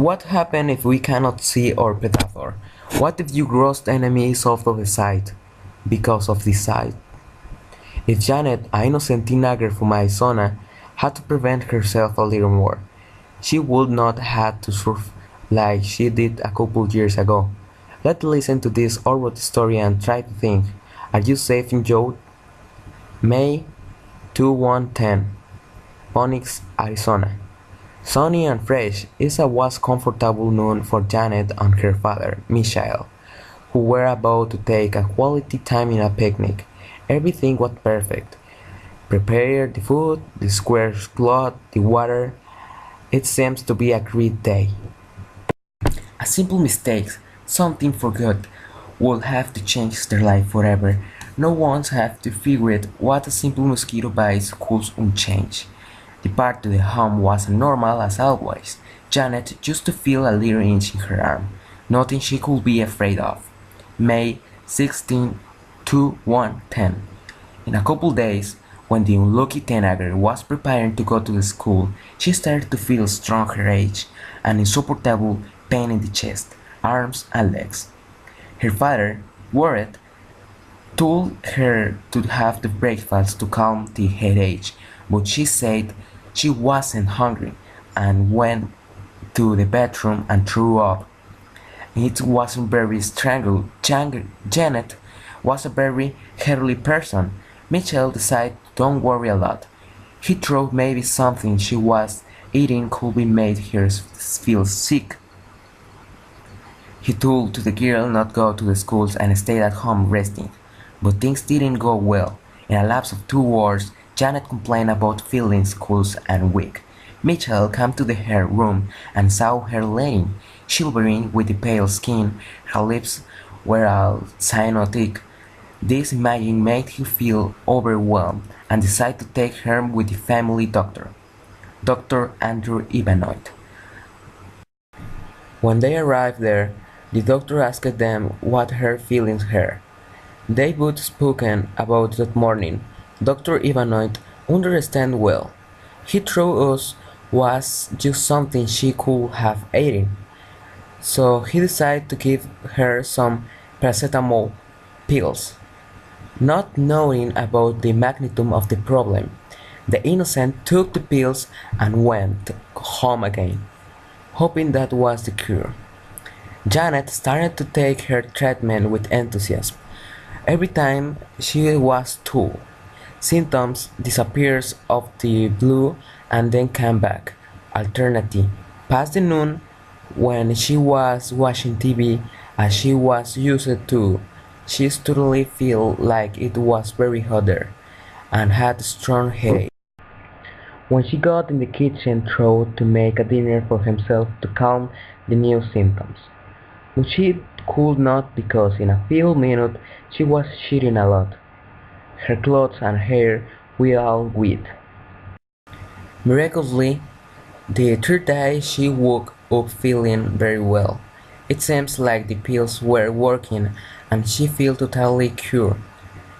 What happens if we cannot see our predator? What if your worst enemy is out of the sight? Because of this sight. If Janet, a innocent teenager from Arizona, had to prevent herself a little more, she would not have to suffer like she did a couple years ago. Let's listen to this horrible story and try to think. Are you safe in Joe? May 2110, Phoenix, Arizona. Sunny and fresh, it was comfortable noon for Janet and her father, Michael, who were about to take a quality time in a picnic. Everything was perfect. Prepare the food, the square cloth, the water. It seems to be a great day. A simple mistake, something forgot, would have to change their life forever. No one have to figure it what a simple mosquito bite could unchange. The path to the home was normal as always. Janet used to feel a little itch in her arm, nothing she could be afraid of. May 16, 2110. In a couple days, when the unlucky teenager was preparing to go to the school, she started to feel strong headache and insupportable pain in the chest, arms, and legs. Her father, worried, told her to have the breakfast to calm the headache, but she said she wasn't hungry and went to the bathroom and threw up. It wasn't very strangled. Janet was a very elderly person. Mitchell decided don't worry a lot. He thought maybe something she was eating could be made her feel sick. He told the girl not go to the schools and stay at home resting. But things didn't go well. In a lapse of 2 hours, Janet complained about feeling cold and weak. Mitchell came to her room and saw her laying, shivering with the pale skin. Her lips were all cyanotic. This imaging made him feel overwhelmed and decided to take her with the family doctor, Dr. Andrew Ivanoit. When they arrived there, the doctor asked them what her feelings were. They both spoken about that morning. Dr. Ivanoit understand well. He thought us was just something she could have eaten. So he decided to give her some paracetamol pills. Not knowing about the magnitude of the problem, the innocent took the pills and went home again, hoping that was the cure. Janet started to take her treatment with enthusiasm. Every time she was told, symptoms disappeared of the blue and then came back. Alternative, past the noon, when she was watching TV as she was used to, she suddenly felt like it was very hot there and had a strong headache. When she got in the kitchen tried to make a dinner for himself to calm the new symptoms. But she could not because in a few minutes she was shitting a lot. Her clothes and hair were all wet. Miraculously, the third day she woke up feeling very well. It seems like the pills were working and she felt totally cured,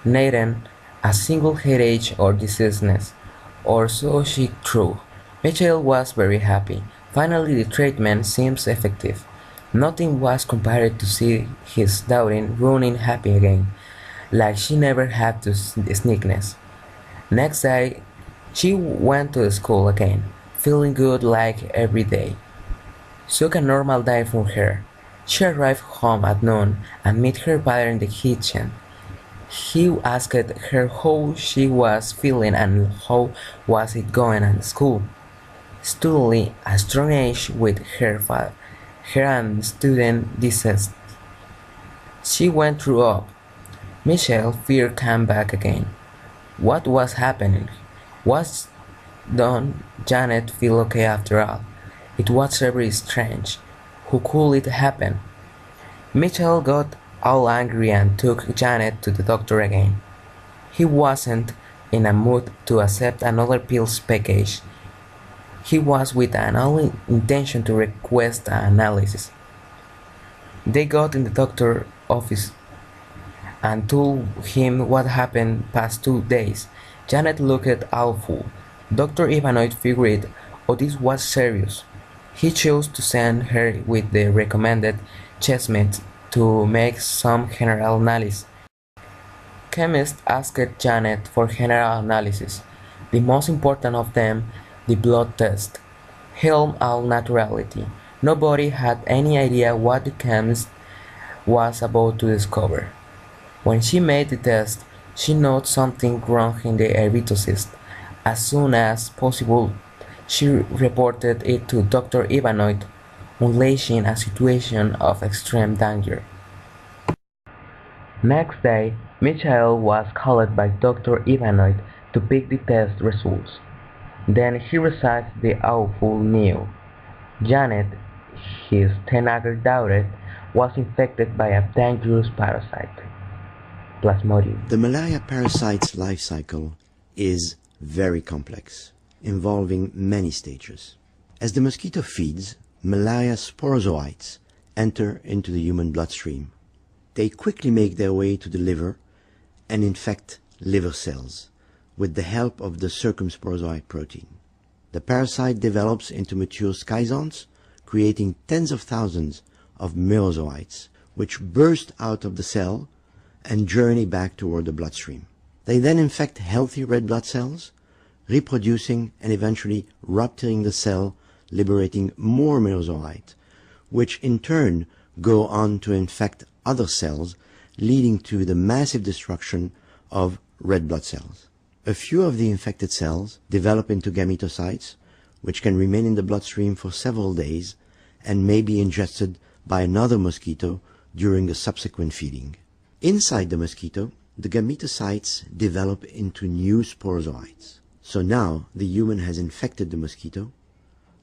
neither a single headache or dizziness, or so she thought. Michael was very happy. Finally the treatment seems effective. Nothing was compared to see his daughter running happy again, like she never had the sickness. Next day, she went to school again, feeling good like every day. Took a normal day for her. She arrived home at noon and met her father in the kitchen. He asked her how she was feeling and how was it going at school. Suddenly, a strong age with her father. Her and student desist. She went through up. Michelle fear came back again. What was happening? Was done Janet feel okay after all? It was very strange. Who could it happen? Michelle got all angry and took Janet to the doctor again. He wasn't in a mood to accept another pills package. He was with an only intention to request an analysis. They got in the doctor's office and told him what happened past 2 days. Janet looked awful. Dr. Ivanoit figured, oh, this was serious. He chose to send her with the recommended chestnut to make some general analysis. Chemists asked Janet for general analysis, the most important of them the blood test, held all naturality. Nobody had any idea what the chemist was about to discover. When she made the test, she noticed something wrong in the erythrocyst. As soon as possible, she reported it to Dr. Ivanoid, unleashing a situation of extreme danger. Next day, Michael was called by Dr. Ivanoid to pick the test results. Then he recited the awful news. Janet, his teenager daughter, was infected by a dangerous parasite, plasmodium. The malaria parasite's life cycle is very complex, involving many stages. As the mosquito feeds, malaria sporozoites enter into the human bloodstream. They quickly make their way to the liver and infect liver cells with the help of the circumsporozoite protein. The parasite develops into mature schizons, creating tens of thousands of merozoites, which burst out of the cell and journey back toward the bloodstream. They then infect healthy red blood cells, reproducing and eventually rupturing the cell, liberating more merozoites, which in turn go on to infect other cells, leading to the massive destruction of red blood cells. A few of the infected cells develop into gametocytes, which can remain in the bloodstream for several days and may be ingested by another mosquito during the subsequent feeding. Inside the mosquito, the gametocytes develop into new sporozoites. So now the human has infected the mosquito,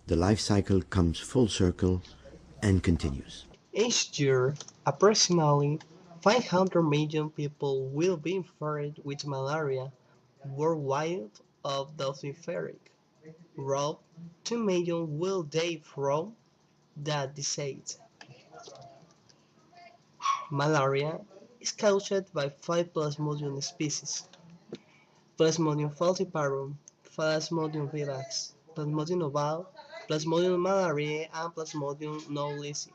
the life cycle comes full circle and continues. Each year, approximately 500 million people will be infected with malaria worldwide. Of those infected, roughly 2 million will die from that disease. Malaria is caused by 5 plasmodium species: Plasmodium falciparum, Plasmodium vivax, Plasmodium ovale, Plasmodium malariae, and Plasmodium knowlesi.